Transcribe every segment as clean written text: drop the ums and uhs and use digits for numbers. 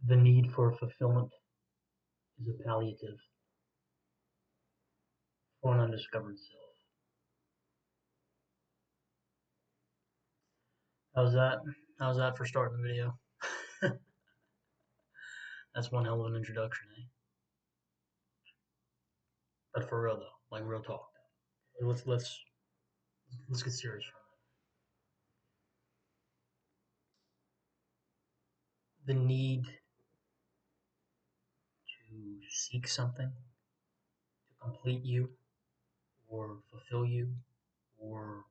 The need for fulfillment is a palliative for an undiscovered self. How's that? How's that for starting the video? That's one hell of an introduction, eh? But for real though, like real talk. Let's get serious for a minute. The need to seek something to complete you, or fulfill you, or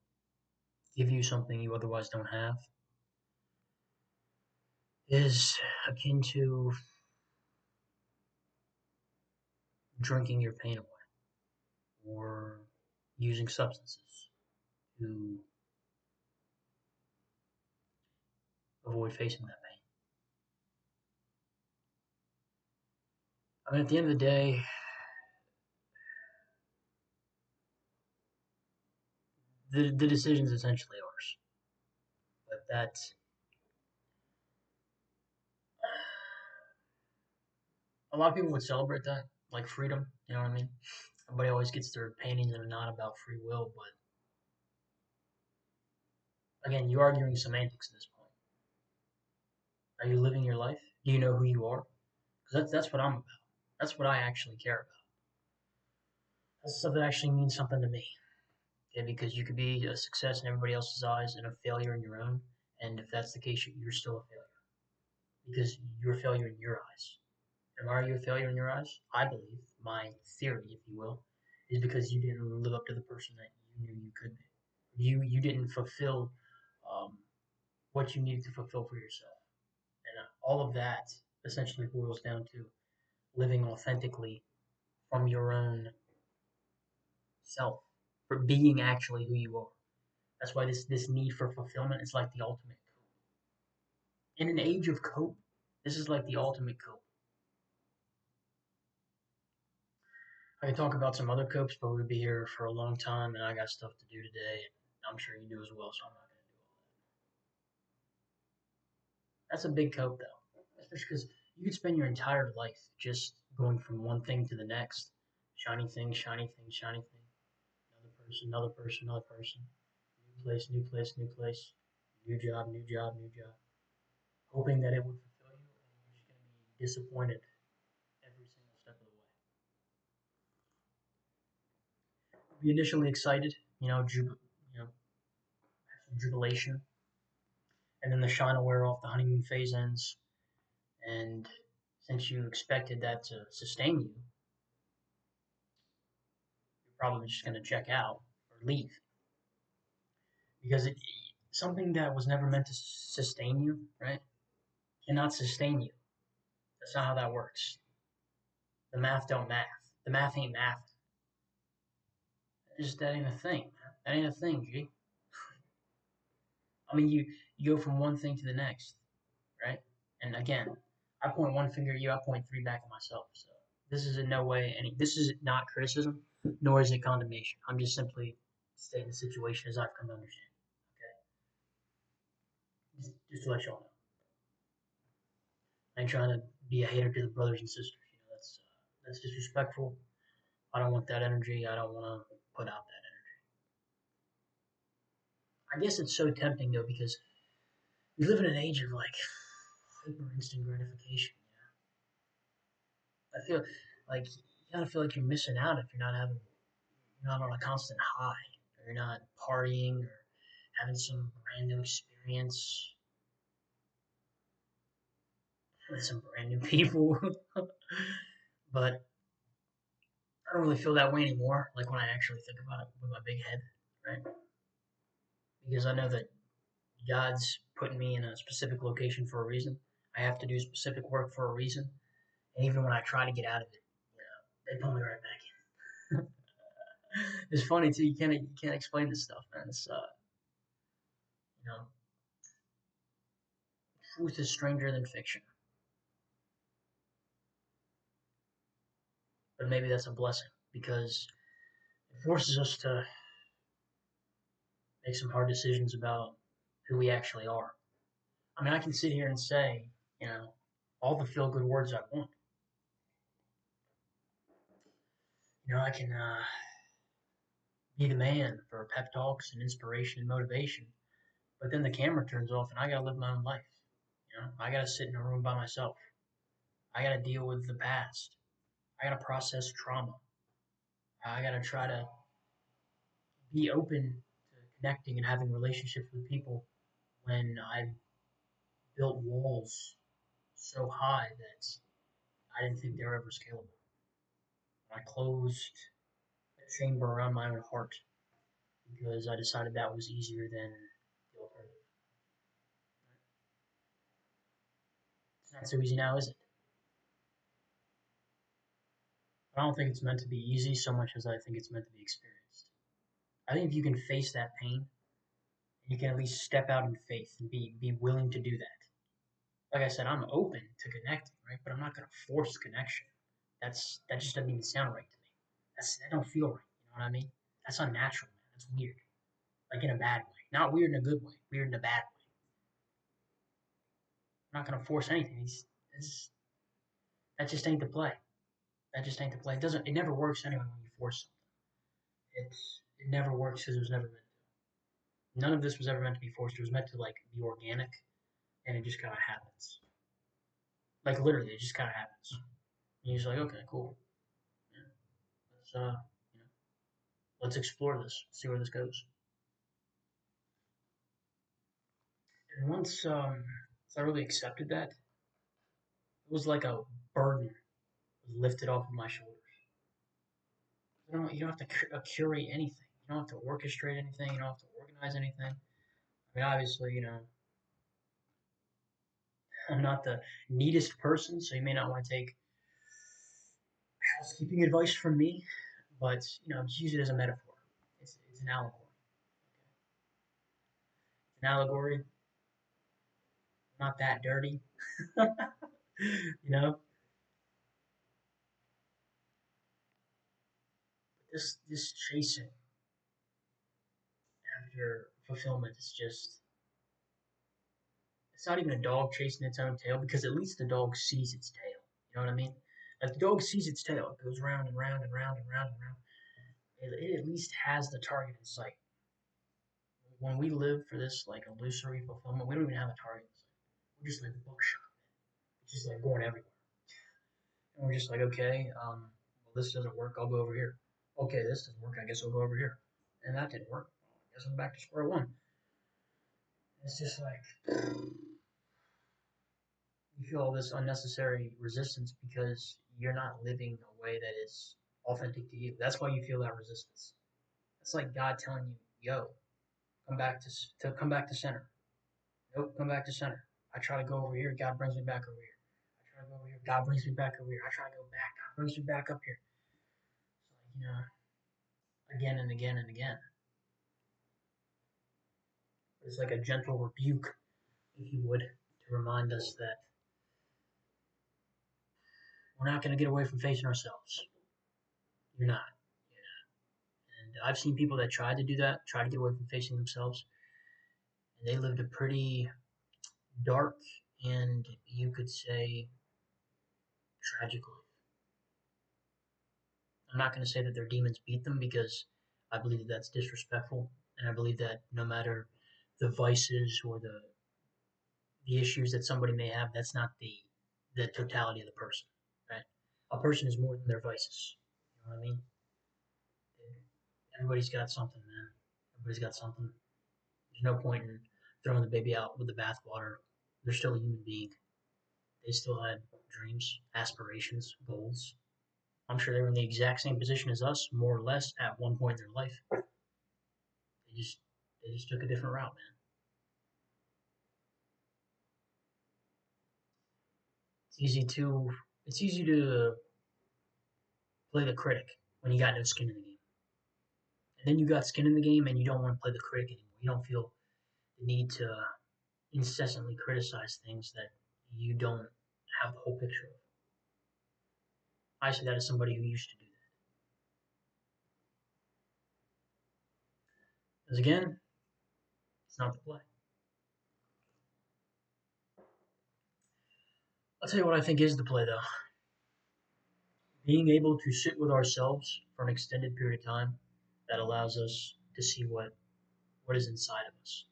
give you something you otherwise don't have, is akin to drinking your pain away, or using substances to avoid facing that pain. I mean, at the end of the day, the decision is essentially ours. But that a lot of people would celebrate that, like freedom. You know what I mean? Everybody always gets their opinions and not about free will, but again, you're arguing semantics at this point. Are you living your life? Do you know who you are? Because that's what I'm about. That's what I actually care about. That's stuff that actually means something to me. Okay, because you could be a success in everybody else's eyes and a failure in your own. And if that's the case, you're still a failure because you're a failure in your eyes. And why are you a failure in your eyes? I believe my theory, if you will, is because you didn't live up to the person that you knew you could be. You didn't fulfill um, what you needed to fulfill for yourself, and all of that essentially boils down to living authentically from your own self, for being actually who you are. That's why this need for fulfillment is like the ultimate cope. In an age of cope, this is like the ultimate cope. I could talk about some other copes, but we'd be here for a long time, and I got stuff to do today, and I'm sure you do as well, so I'm not going to do all that. That's a big cope, though, especially because you could spend your entire life just going from one thing to the next, shiny thing, shiny thing, shiny thing, another person, another person, another person, new place, new place, new place, new job, new job, new job, hoping that it would fulfill you, and you're just going to be disappointed every single step of the way. Be initially excited, have some jubilation, and then the shine will wear off, the honeymoon phase ends, and since you expected that to sustain you, you're probably just going to check out or leave because something that was never meant to sustain you, right, cannot sustain you. That's not how that works. The math don't math. The math ain't math. That ain't a thing. That ain't a thing, G. I mean, you go from one thing to the next, right? And again, I point one finger at you, I point three back at myself. So this is in no way any. This is not criticism, nor is it condemnation. I'm just simply stating the situation as I've come to understand. Okay, just to let y'all know, I ain't trying to be a hater to the brothers and sisters. That's disrespectful. I don't want that energy. I don't want to put out that energy. I guess it's so tempting though because we live in an age of like hyper instant gratification. I feel like you gotta feel like you're missing out if you're not on a constant high, or you're not partying or having some brand new experience with some brand new people. But I don't really feel that way anymore. Like when I actually think about it with my big head, right? Because I know that God's putting me in a specific location for a reason. I have to do specific work for a reason. And even when I try to get out of it, they pull me right back in. It's funny too. You can't explain this stuff, man. It's you know, truth is stranger than fiction. But maybe that's a blessing because it forces us to make some hard decisions about who we actually are. I mean, I can sit here and say, you know, all the feel good words I want. I can be the man for pep talks and inspiration and motivation, but then the camera turns off and I gotta live my own life. I gotta sit in a room by myself. I gotta deal with the past. I gotta process trauma. I gotta try to be open to connecting and having relationships with people when I built walls so high that I didn't think they were ever scalable. I closed a chamber around my own heart because I decided that was easier than the alternative. It's not so easy now, is it? I don't think it's meant to be easy so much as I think it's meant to be experienced. I think if you can face that pain, you can at least step out in faith and be willing to do that. Like I said, I'm open to connecting, right? But I'm not going to force connection. That just doesn't even sound right to me. That don't feel right. You know what I mean? That's unnatural, man. That's weird. Like in a bad way, not weird in a good way. Weird in a bad way. I'm not going to force anything. That just ain't the play. That just ain't the play. It doesn't. It never works anyway when you force something. It never works because it was never meant to. None of this was ever meant to be forced. It was meant to like be organic, and it just kind of happens. Like literally, it just kind of happens. And you're just like, okay, cool. Yeah, let's you know, let's explore this. See where this goes. And once I really accepted that, it was like a burden was lifted off of my shoulders. You don't have to curate anything. You don't have to orchestrate anything. You don't have to organize anything. I mean, obviously, I'm not the neatest person, so you may not want to take housekeeping advice from me, but just use it as a metaphor. It's an allegory. Okay? It's an allegory, not that dirty. you know, this chasing after fulfillment is just it's not even a dog chasing its own tail because at least the dog sees its tail. You know what I mean? Like the dog sees its tail, it goes round and round and round and round and round. It at least has the target in sight. When we live for this like illusory fulfillment, we don't even have a target in sight. We're just like buckshot. It's just like going everywhere. And we're just like, okay, well, this doesn't work. I'll go over here. Okay, this doesn't work. I guess I'll go over here. And that didn't work. I guess I'm back to square one. It's just like you feel all this unnecessary resistance because you're not living a way that is authentic to you. That's why you feel that resistance. It's like God telling you, "Yo, come back to center." Nope, come back to center. I try to go over here, God brings me back over here. I try to go over here, God brings me back over here. I try to go back, God brings me back up here. So like, again and again and again. It's like a gentle rebuke, if you would, to remind us that we're not going to get away from facing ourselves. You're not. And I've seen people that tried to do that, try to get away from facing themselves, and they lived a pretty dark and you could say tragic life. I'm not going to say that their demons beat them because I believe that that's disrespectful, and I believe that no matter the vices or the issues that somebody may have, that's not the totality of the person, right? A person is more than their vices. You know what I mean? Everybody's got something, man. Everybody's got something. There's no point in throwing the baby out with the bathwater. They're still a human being. They still had dreams, aspirations, goals. I'm sure they were in the exact same position as us, more or less, at one point in their life. They just they just took a different route, man. It's easy to it's easy to play the critic when you got no skin in the game. And then you got skin in the game and you don't want to play the critic anymore. You don't feel the need to incessantly criticize things that you don't have the whole picture of. I say that as somebody who used to do that. Because again, it's not the play. I'll tell you what I think is the play, though. Being able to sit with ourselves for an extended period of time that allows us to see what is inside of us.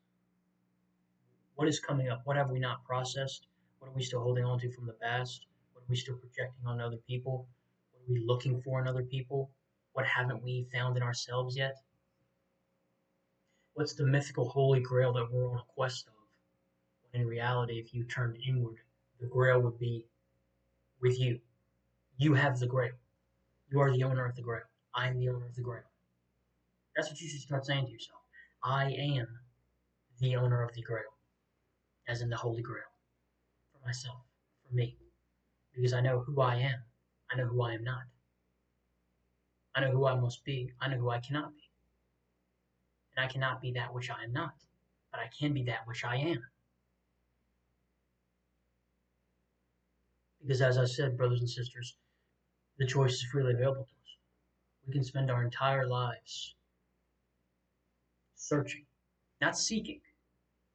What is coming up? What have we not processed? What are we still holding on to from the past? What are we still projecting on other people? What are we looking for in other people? What haven't we found in ourselves yet? What's the mythical holy grail that we're on a quest of? When in reality, if you turned inward, the grail would be with you. You have the grail. You are the owner of the grail. I am the owner of the grail. That's what you should start saying to yourself. I am the owner of the grail, as in the holy grail, for myself, for me, because I know who I am. I know who I am not. I know who I must be. I know who I cannot be. And I cannot be that which I am not, but I can be that which I am. Because as I said, brothers and sisters, the choice is freely available to us. We can spend our entire lives searching, not seeking.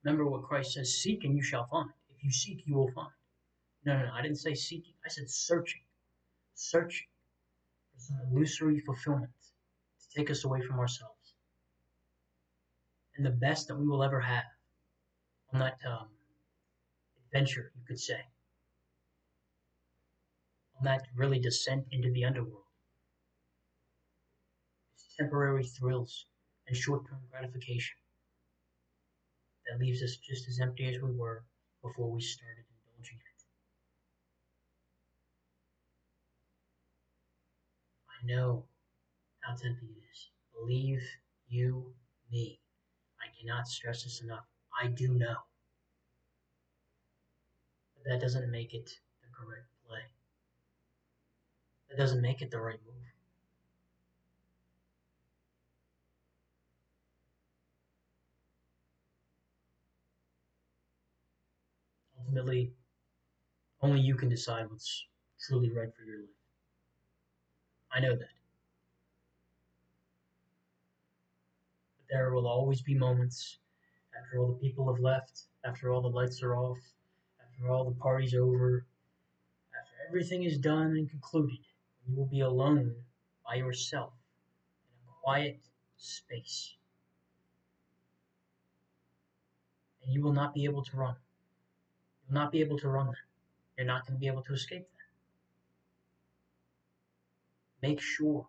Remember what Christ says, seek and you shall find. If you seek, you will find. No, no, no, I didn't say seeking. I said searching. Searching for some illusory fulfillment to take us away from ourselves. And the best that we will ever have on that adventure, you could say, on that really descent into the underworld, is temporary thrills and short-term gratification that leaves us just as empty as we were before we started indulging in it. I know how tempting it is. Believe you me. I cannot stress this enough. I do know. But that doesn't make it the correct play. That doesn't make it the right move. Ultimately, only you can decide what's truly right for your life. I know that. But there will always be moments after all the people have left, after all the lights are off, after all the party's over, after everything is done and concluded, you will be alone by yourself in a quiet space. And you will not be able to run. You'll not be able to run then. You're not going to be able to escape that. Make sure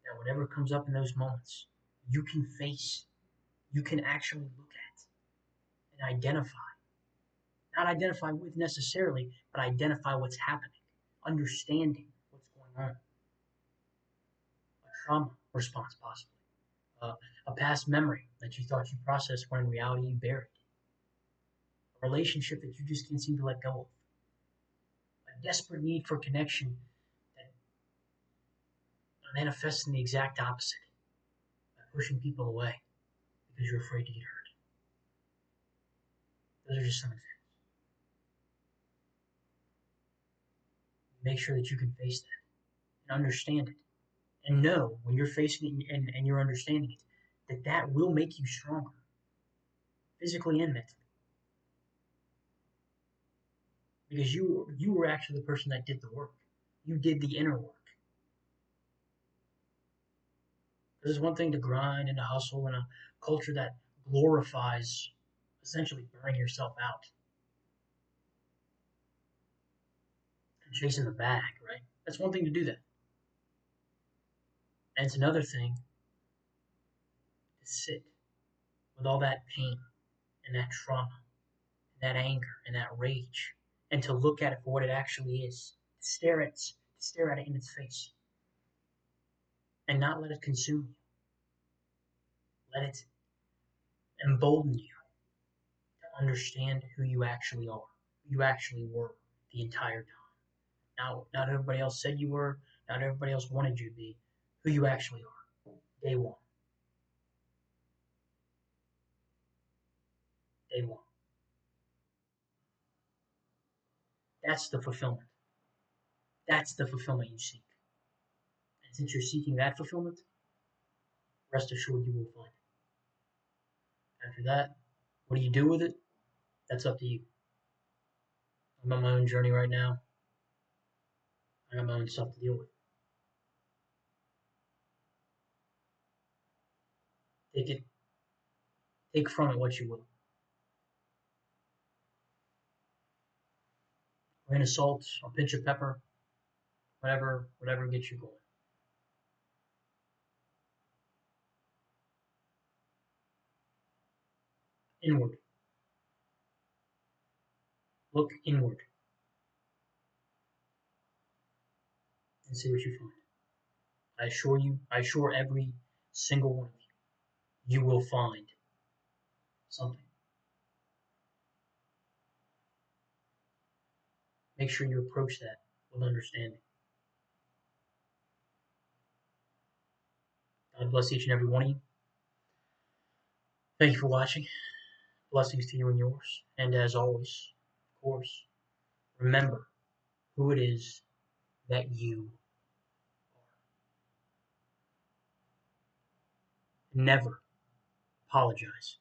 that whatever comes up in those moments, you can face, you can actually look at and identify. Not identify with necessarily, but identify what's happening, understanding what's going on. A trauma response, possibly. A past memory that you thought you processed when in reality you buried. A relationship that you just can't seem to let go of. A desperate need for connection that manifests in the exact opposite by pushing people away because you're afraid to get hurt. Those are just some examples. Make sure that you can face that and understand it. And know when you're facing it and you're understanding it, that will make you stronger, physically and mentally. Because you were actually the person that did the work. You did the inner work. There's one thing to grind and to hustle in a culture that glorifies essentially burning yourself out and chasing the bag, right? That's one thing to do that. And it's another thing to sit with all that pain and that trauma and that anger and that rage and to look at it for what it actually is. To stare at it in its face and not let it consume you. Let it embolden you to understand who you actually are, who you actually were the entire time. Now, not everybody else said you were, not everybody else wanted you to be, who you actually are. Day one. Day one. That's the fulfillment. That's the fulfillment you seek. And since you're seeking that fulfillment, rest assured you will find it. After that, what do you do with it? That's up to you. I'm on my own journey right now. I got my own stuff to deal with. Take it, take from it what you will. Grain of salt, a pinch of pepper, whatever gets you going. Inward. Look inward and see what you find. I assure you, I assure every single one of you, you will find something. Make sure you approach that with understanding. God bless each and every one of you. Thank you for watching. Blessings to you and yours. And as always, of course, remember who it is that you are. Never apologize